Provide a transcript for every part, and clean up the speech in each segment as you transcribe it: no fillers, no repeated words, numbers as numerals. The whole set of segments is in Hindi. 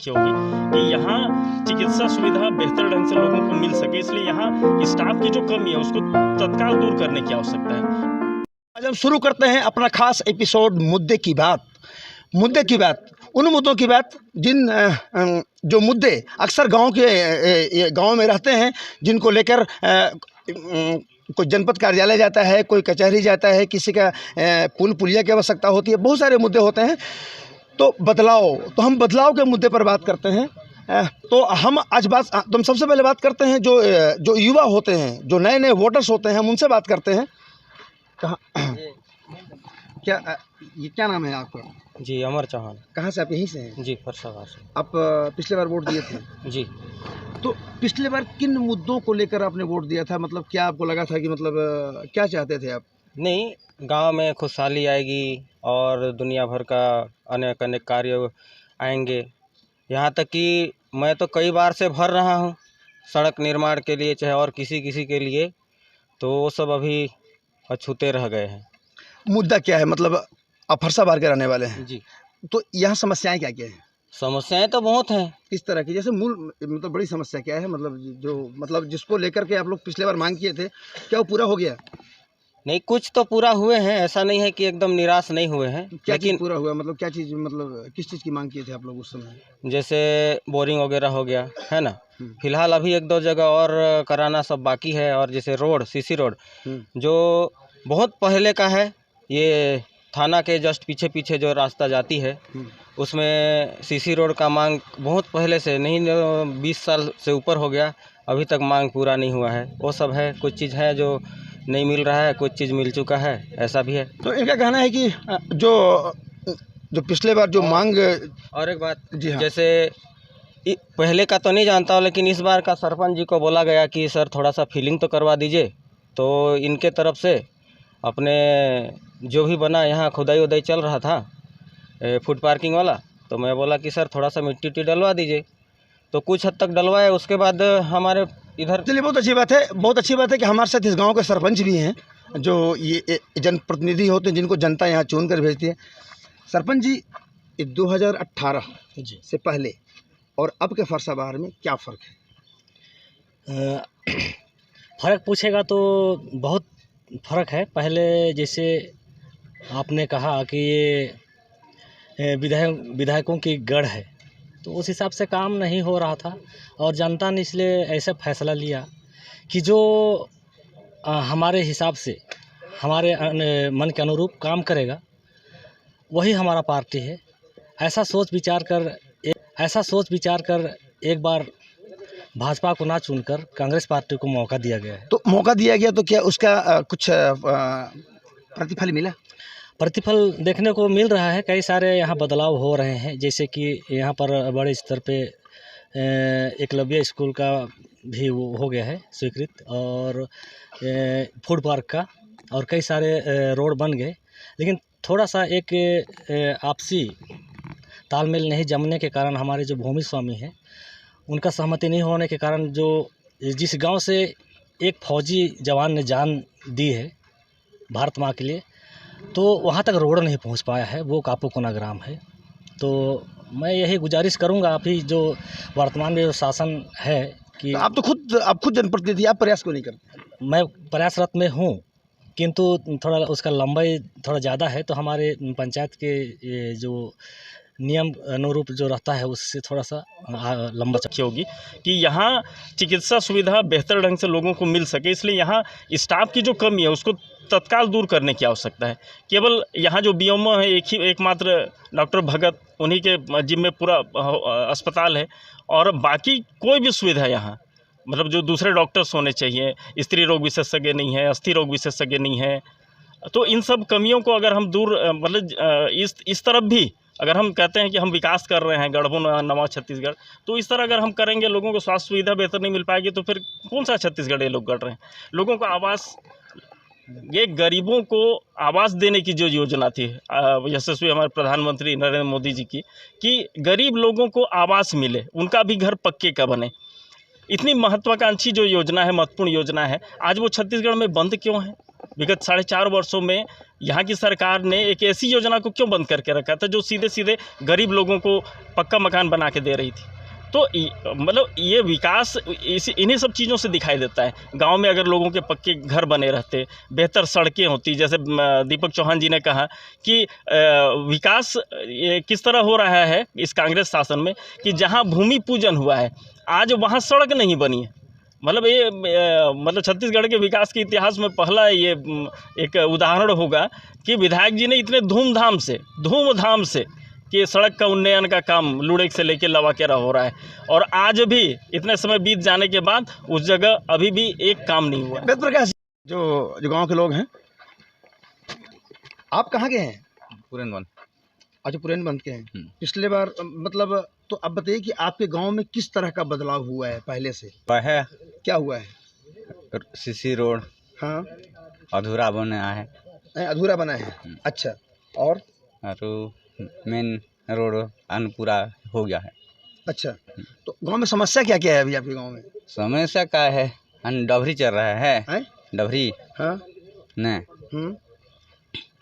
रखी होगी कि यहाँ चिकित्सा सुविधा बेहतर ढंग से लोगों को मिल सके, इसलिए यहाँ स्टाफ की जो कमी है उसको तत्काल दूर करने की आवश्यकता है। आज हम शुरू करते हैं अपना खास एपिसोड मुद्दे की बात। उन मुद्दों की बात जो मुद्दे अक्सर गांव में रहते हैं, जिनको लेकर कोई जनपद कार्यालय जाता है, कोई कचहरी जाता है, किसी का पुल पुलिया की आवश्यकता होती है, बहुत सारे मुद्दे होते हैं। तो हम बदलाव के मुद्दे पर बात करते हैं। तो हम सबसे पहले बात करते हैं जो युवा होते हैं, जो नए नए वोटर्स होते हैं, हम उनसे बात करते हैं। क्या नाम है आपका? जी, अमर चौहान। कहाँ से आप? यहीं से हैं? जी, फरसाबाद से। आप पिछले बार वोट दिए थे? जी। तो पिछले बार किन मुद्दों को लेकर आपने वोट दिया था? मतलब क्या आपको लगा था कि क्या चाहते थे आप? नहीं, गांव में खुशहाली आएगी और दुनिया भर का अनेक अनेक कार्य आएंगे। यहाँ तक कि मैं तो कई बार से भर रहा हूँ सड़क निर्माण के लिए, चाहे और किसी के लिए, तो वो सब अभी अछूते रह गए हैं। मुद्दा क्या है? मतलब आप फरसाबाद के रहने वाले हैं? जी। तो यहाँ समस्याएं क्या क्या हैं? समस्याएं तो बहुत हैं। किस तरह की? जैसे बड़ी समस्या क्या है? मतलब जिसको लेकर के आप लोग पिछले बार मांग किए थे, क्या वो पूरा हो गया? नहीं, कुछ तो पूरा हुए हैं, ऐसा नहीं है कि एकदम निराश नहीं हुए हैं। क्या चीज़ पूरा हुआ? मतलब क्या चीज़, मतलब किस चीज़ की मांग किए थे आप लोग उस समय? जैसे बोरिंग वगैरह हो गया है ना। फिलहाल अभी एक दो जगह और कराना सब बाकी है। और जैसे रोड, सीसी रोड जो बहुत पहले का है, ये थाना के जस्ट पीछे जो रास्ता जाती है, उसमें सीसी रोड का मांग बहुत पहले से, नहीं 20 साल से ऊपर हो गया, अभी तक मांग पूरा नहीं हुआ है। वो सब है, कुछ चीज़ है जो नहीं मिल रहा है, कुछ चीज़ मिल चुका है, ऐसा भी है। तो इनका कहना है कि जो पिछले बार जो मांग। और एक बात, जी हाँ। जैसे पहले का तो नहीं जानता हूँ, लेकिन इस बार का सरपंच जी को बोला गया कि सर थोड़ा सा फीलिंग तो करवा दीजिए। तो इनके तरफ से अपने जो भी बना, यहाँ खुदाई उदाई चल रहा था फूड पार्किंग वाला, तो मैं बोला कि सर थोड़ा सा मिट्टी उट्टी डलवा दीजिए। तो कुछ हद तक डलवाए, उसके बाद हमारे इधर। चलिए, बहुत अच्छी बात है कि हमारे साथ इस गांव के सरपंच भी हैं, जो ये जनप्रतिनिधि होते हैं, जिनको जनता यहाँ चुन कर भेजती है। सरपंच जी, 2018 से पहले और अब के फरसाबाद में क्या फ़र्क है? फ़र्क पूछेगा तो बहुत फ़र्क है। पहले जैसे आपने कहा कि ये विधायकों की गढ़ है, तो उस हिसाब से काम नहीं हो रहा था, और जनता ने इसलिए ऐसा फैसला लिया कि जो हमारे हिसाब से, हमारे मन के अनुरूप काम करेगा, वही हमारा पार्टी है। ऐसा सोच विचार कर एक बार भाजपा को ना चुनकर कांग्रेस पार्टी को मौका दिया गया है। तो मौका दिया गया, तो क्या उसका कुछ प्रतिफल मिला? प्रतिफल देखने को मिल रहा है। कई सारे यहाँ बदलाव हो रहे हैं, जैसे कि यहाँ पर बड़े स्तर पे एकलव्य स्कूल का भी वो हो गया है स्वीकृत, और फूड पार्क का, और कई सारे रोड बन गए। लेकिन थोड़ा सा एक आपसी तालमेल नहीं जमने के कारण, हमारे जो भूमि स्वामी हैं, उनका सहमति नहीं होने के कारण, जिस गांव से एक फौजी जवान ने जान दी है भारत माँ के लिए, तो वहाँ तक रोड नहीं पहुँच पाया है। वो कापूकोना ग्राम है। तो मैं यही गुजारिश करूँगा, अभी जो वर्तमान में जो शासन है कि तो आप खुद जनप्रतिनिधि, आप प्रयास क्यों नहीं करते? मैं प्रयासरत में हूँ, किंतु थोड़ा उसका लंबाई थोड़ा ज़्यादा है। तो हमारे पंचायत के ये जो नियम अनुरूप जो रहता है, उससे थोड़ा सा लंबा रखी होगी कि यहाँ चिकित्सा सुविधा बेहतर ढंग से लोगों को मिल सके, इसलिए यहाँ स्टाफ की जो कमी है उसको तत्काल दूर करने की आवश्यकता है। केवल यहाँ जो बीएमओ है, एकमात्र डॉक्टर भगत, उन्हीं के जिम्मे पूरा अस्पताल है, और बाकी कोई भी सुविधा यहाँ, मतलब जो दूसरे डॉक्टर्स होने चाहिए, स्त्री रोग विशेषज्ञ नहीं है, अस्थि रोग विशेषज्ञ नहीं है। तो इन सब कमियों को अगर हम दूर, मतलब इस तरफ भी अगर हम कहते हैं कि हम विकास कर रहे हैं गढ़बो नवा छत्तीसगढ़, तो इस तरह अगर हम करेंगे, लोगों को स्वास्थ्य सुविधा बेहतर नहीं मिल पाएगी, तो फिर कौन सा छत्तीसगढ़ ये लोग गढ़ रहे हैं? लोगों को आवास, ये गरीबों को आवास देने की जो योजना थी यशस्वी हमारे प्रधानमंत्री नरेंद्र मोदी जी की, कि गरीब लोगों को आवास मिले, उनका भी घर पक्के का बने, इतनी महत्वाकांक्षी जो योजना है, महत्वपूर्ण योजना है, आज वो छत्तीसगढ़ में बंद क्यों है? विगत 4.5 वर्षों में यहाँ की सरकार ने एक ऐसी योजना को क्यों बंद करके रखा था जो सीधे सीधे गरीब लोगों को पक्का मकान बना के दे रही थी। तो मतलब ये विकास इन्हीं सब चीज़ों से दिखाई देता है। गांव में अगर लोगों के पक्के घर बने रहते, बेहतर सड़कें होती, जैसे दीपक चौहान जी ने कहा कि विकास ये किस तरह हो रहा है इस कांग्रेस शासन में कि जहां भूमि पूजन हुआ है आज वहां सड़क नहीं बनी है। मतलब ये मतलब छत्तीसगढ़ के विकास के इतिहास में पहला ये एक उदाहरण होगा कि विधायक जी ने इतने धूमधाम से कि सड़क का उन्नयन का काम लुड़ेक से लेकर लवाकेरा हो रहा है, और आज भी इतने समय बीत जाने के बाद उस जगह अभी भी एक काम नहीं हुआ। वेद प्रकाश जो गांव के लोग हैं, आप कहाँ के हैं? पुरनवन। अच्छा, पुरनवन के हैं। पिछले बार मतलब तो अब बताइए कि आपके गांव में किस तरह का बदलाव हुआ है पहले से? है क्या हुआ है? सीसी रोड हाँ, अधूरा बना है। अधूरा बना है। अच्छा, और मेन रोड पूरा हो गया है। अच्छा, तो गांव में समस्या क्या क्या है अभी आपके गांव में? समस्या क्या है, डबरी चल रहा है। डबरी हाँ, ने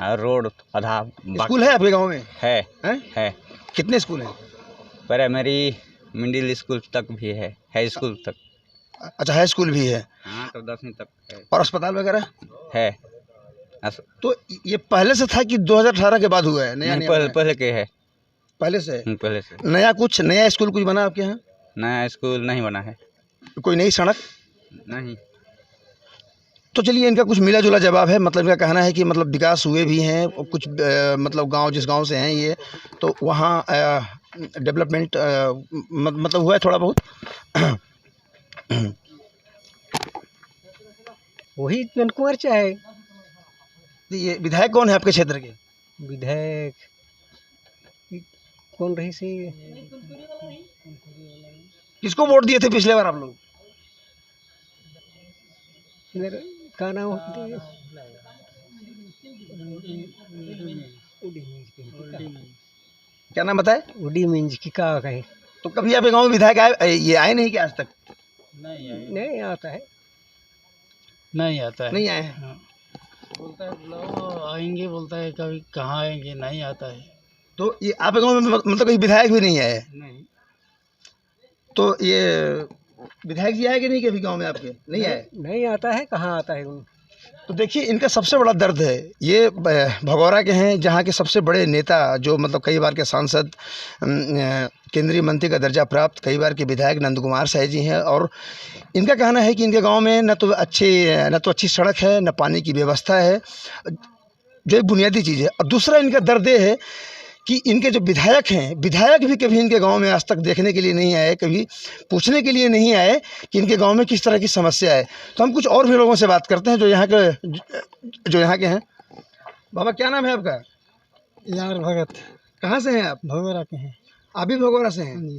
और रोड आधा। स्कूल है आपके गांव में? है। कितने स्कूल हैं? प्राइमरी मिडिल स्कूल तक भी है, हाई स्कूल तक। अच्छा, हाई स्कूल भी है। हाँ, तो 10वीं तक है। और अस्पताल वगैरह है। तो ये पहले से था कि 2018 के बाद हुआ है? नया पहले के है। पहले से? पहले से। नया स्कूल कुछ बना आपके यहाँ? नया स्कूल नहीं बना है। कोई नई सड़क नहीं। तो चलिए, इनका कुछ मिला जुला जवाब है। मतलब इनका कहना है कि मतलब विकास हुए भी हैं और कुछ मतलब गांव जिस गांव से हैं ये, तो वहाँ डेवलपमेंट मतलब हुआ है थोड़ा बहुत। वही कुंवर चाहे। ये विधायक कौन है आपके क्षेत्र के? विधायक कौन रही सी? किसको वोट दिए थे पिछले बार आप लोग? क्या नाम होती है? क्या नाम बताए? उडी मिंज की का कहे। तो कभी आपके गांव में विधायक आए नहीं क्या आज तक? नहीं आता है। नहीं आए हैं। हाँ। बोलता है बुलाओ, आएंगे, बोलता है कभी कहाँ आएंगे, नहीं आता है। तो ये आपके गांव में मतलब कोई विधायक भी नहीं आए? नहीं। तो ये विधायक जी आए कि नहीं कभी गांव में आपके? नहीं आए। नहीं आता है, कहाँ आता है? तो देखिए, इनका सबसे बड़ा दर्द है। ये भगौरा के हैं, जहाँ के सबसे बड़े नेता, जो मतलब कई बार के सांसद, केंद्रीय मंत्री का दर्जा प्राप्त, कई बार के विधायक नंद कुमार साय जी हैं। और इनका कहना है कि इनके गांव में न तो अच्छी सड़क है, न पानी की व्यवस्था है, जो एक बुनियादी चीज़ है। और दूसरा इनका दर्द ये है कि इनके जो विधायक हैं, विधायक भी कभी इनके गांव में आज तक देखने के लिए नहीं आए, कभी पूछने के लिए नहीं आए कि इनके गांव में किस तरह की समस्या है। तो हम कुछ और भी लोगों से बात करते हैं जो यहाँ के हैं। बाबा, क्या नाम है आपका? यार भगत। कहाँ से हैं आप? भगोरा के हैं। आप भी भगोरा से हैं?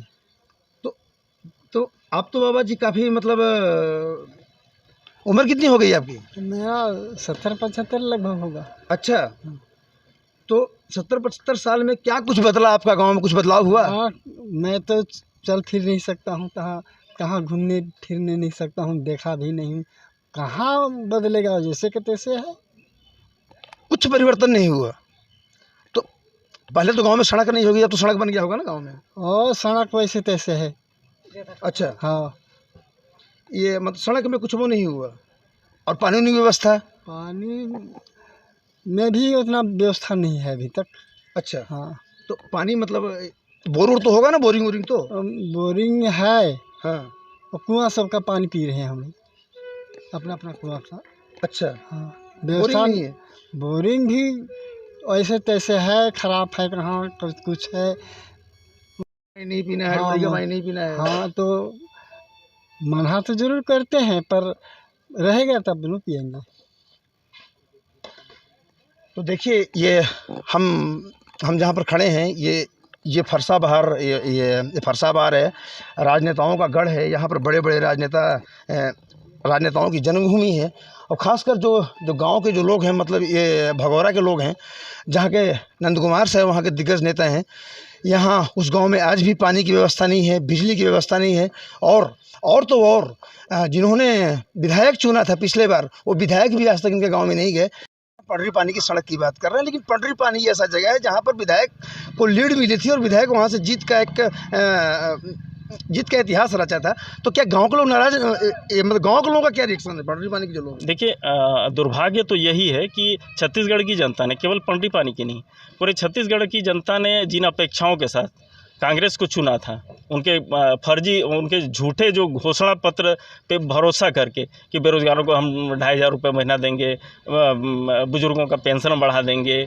तो आप तो बाबा जी काफ़ी मतलब उम्र कितनी हो गई आपकी? मेरा 70-75 लगभग होगा। अच्छा, तो 70-75 साल में क्या कुछ बदला आपका गांव में? कुछ बदलाव हुआ? हाँ, मैं तो चल फिर नहीं सकता हूँ, कहाँ घूमने फिरने नहीं सकता हूँ, देखा भी नहीं। कहाँ बदलेगा, जैसे कि तैसे है। कुछ परिवर्तन नहीं हुआ? तो पहले तो गांव में सड़क नहीं होगी, अब तो सड़क बन गया होगा ना गांव में? और सड़क वैसे तैसे है। अच्छा, हाँ। ये मतलब सड़क में कुछ वो नहीं हुआ। और कानूनी व्यवस्था? पानी में भी उतना व्यवस्था नहीं है अभी तक। अच्छा, हाँ। तो पानी मतलब बोर तो होगा ना? बोरिंग तो? बोरिंग है। हाँ। और कुआं सबका पानी पी रहे हैं हम, अपना अपना कुआं का। अच्छा, हाँ। व्यवस्था नहीं है? बोरिंग भी ऐसे तैसे है, खराब है, कहाँ कुछ है। नहीं पीना है? हाँ, पानी नहीं पीना है? हाँ, तो मना तो जरूर करते हैं, पर रहेगा तब दोनों पिएंगे। तो देखिए, ये हम जहाँ पर खड़े हैं, ये फरसा बहार, ये फरसा बहार है, राजनेताओं का गढ़ है। यहाँ पर बड़े बड़े राजनेताओं की जन्मभूमि है। और ख़ासकर जो गांव के जो लोग हैं, मतलब ये भगौरा के लोग हैं, जहाँ के नंदकुमार साहब वहाँ के दिग्गज नेता हैं, यहाँ उस गांव में आज भी पानी की व्यवस्था नहीं है, बिजली की व्यवस्था नहीं है। और जिन्होंने विधायक चुना था पिछले बार, वो विधायक भी आज तक इनके गांव में नहीं गए। पंडरी पानी की सड़क की बात कर रहे हैं, लेकिन पंडरी पानी ऐसा जगह है जहाँ पर विधायक को लीड मिली थी और विधायक वहाँ से जीत का इतिहास रचा था। तो क्या गांव के लोग नाराज, मतलब गांव के लोगों का क्या रिएक्शन है पंडरी पानी के जो लोग? देखिए, दुर्भाग्य तो यही है कि छत्तीसगढ़ की जनता ने, केवल पंडरी पानी की नहीं, पूरे छत्तीसगढ़ की जनता ने जिन अपेक्षाओं के साथ कांग्रेस को चुना था, उनके फर्जी, उनके झूठे जो घोषणा पत्र पे भरोसा करके कि बेरोजगारों को हम 2,500 रुपये महीना देंगे, बुजुर्गों का पेंशन बढ़ा देंगे,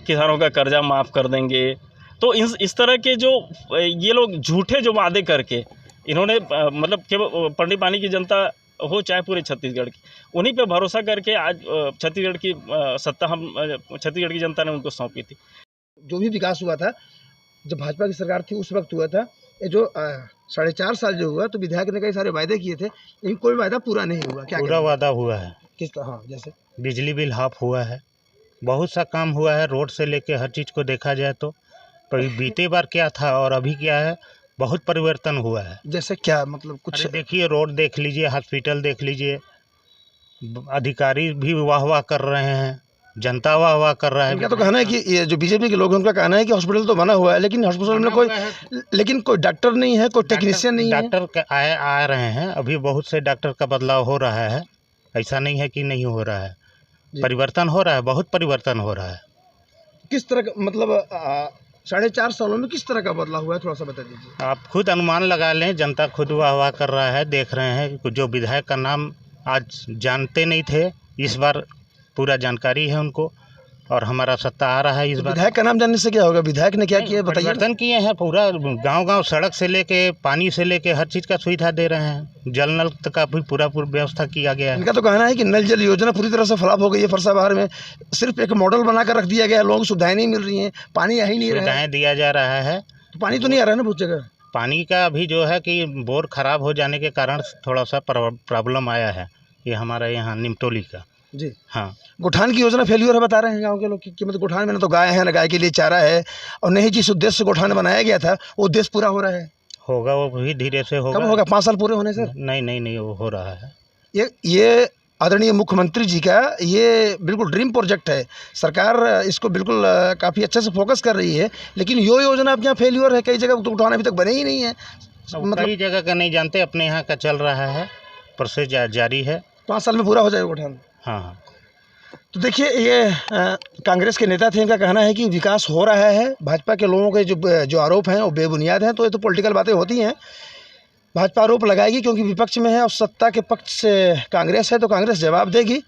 किसानों का कर्जा माफ़ कर देंगे, तो इस तरह के जो ये लोग झूठे जो वादे करके इन्होंने मतलब केवल पंडरी पानी की जनता हो चाहे पूरे छत्तीसगढ़ की, उन्हीं पे भरोसा करके आज छत्तीसगढ़ की सत्ता हम छत्तीसगढ़ की जनता ने उनको सौंपी थी। जो भी विकास हुआ था जब भाजपा की सरकार थी उस वक्त हुआ था। ये जो 4.5 साल जो हुआ, तो विधायक ने कई सारे वायदे किए थे, लेकिन कोई वायदा पूरा नहीं हुआ। क्या पूरा वादा हुआ है? किस तरह? हाँ, जैसे बिजली बिल हाफ हुआ है, बहुत सा काम हुआ है, रोड से लेके हर चीज़ को देखा जाए तो। पर बीते बार क्या था और अभी क्या है, बहुत परिवर्तन हुआ है। जैसे क्या, मतलब कुछ? देखिए, रोड देख लीजिए, हॉस्पिटल देख लीजिए, अधिकारी भी वाह वाह कर रहे हैं, जनता वाह वाह कर रहा है। इनका तो कहना है कि ये जो बीजेपी के लोग हैं उनका कहना है कि हॉस्पिटल तो बना हुआ है, लेकिन हॉस्पिटल में कोई डॉक्टर नहीं है, कोई टेक्नीशियन नहीं है। डॉक्टर आ रहे हैं, अभी बहुत से डॉक्टर का बदलाव हो रहा है, ऐसा नहीं है कि नहीं हो रहा है, परिवर्तन हो रहा है, बहुत परिवर्तन हो रहा है। किस तरह का, मतलब 4.5 सालों में किस तरह का बदलाव हुआ है, थोड़ा सा बता दीजिए। आप खुद अनुमान लगा लें, जनता खुद वाह वाह कर रहा है, देख रहे हैं। जो विधायक का नाम आज जानते नहीं थे, इस बार पूरा जानकारी है उनको, और हमारा सत्ता आ रहा है इस बार। विधायक का नाम जानने से क्या होगा? विधायक ने क्या किया बताइए। परिवर्तन किए हैं, पूरा गांव-गांव सड़क से लेके पानी से लेके हर चीज़ का सुविधा दे रहे हैं, जल नल तक का भी पूरा व्यवस्था किया गया है। इनका तो कहना है कि नल जल योजना पूरी तरह से फ्लॉप हो गई है। फरसाबहार में सिर्फ एक मॉडल बनाकर रख दिया गया है, लोगों को सुविधाएं नहीं मिल रही हैं, पानी आ ही नहीं रहा है। सुविधाएं दिया जा रहा है, तो पानी तो नहीं आ रहा है ना बहुत जगह। पानी का अभी जो है कि बोर खराब हो जाने के कारण थोड़ा सा प्रॉब्लम आया है, ये हमारे यहाँ निमटोली का। जी हाँ, गोठान की योजना फेल्यूर है बता रहे हैं गांव के लोग कि मतलब गोठान में ना तो गाय है, ना गाय के लिए चारा है, और नहीं जिस उद्देश्य से गोठान बनाया गया था वो उद्देश्य पूरा हो रहा है। होगा, वो भी धीरे से होगा। कब होगा? 5 साल पूरे होने सर? नहीं, वो हो रहा है। ये आदरणीय मुख्यमंत्री जी का ये बिल्कुल ड्रीम प्रोजेक्ट है। सरकार इसको बिल्कुल काफ़ी अच्छे से फोकस कर रही है, लेकिन यो योजना अब यहाँ फेल्यूर है। कई जगह गोठान अभी तक बने ही नहीं है। मतलब कई जगह का नहीं जानते, अपने यहाँ का चल रहा है, प्रोसेस जारी है। 5 साल में पूरा हो जाएगा गोठान। हाँ। तो देखिए, ये कांग्रेस के नेता थे, इनका कहना है कि विकास हो रहा है। भाजपा के लोगों के जो आरोप हैं वो बेबुनियाद हैं। तो ये तो पॉलिटिकल बातें होती हैं, भाजपा आरोप लगाएगी क्योंकि विपक्ष में है, और सत्ता के पक्ष से कांग्रेस है, तो कांग्रेस जवाब देगी।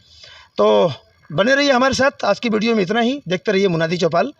तो बने रहिए हमारे साथ। आज की वीडियो में इतना ही। देखते रहिए मुनादी चौपाल।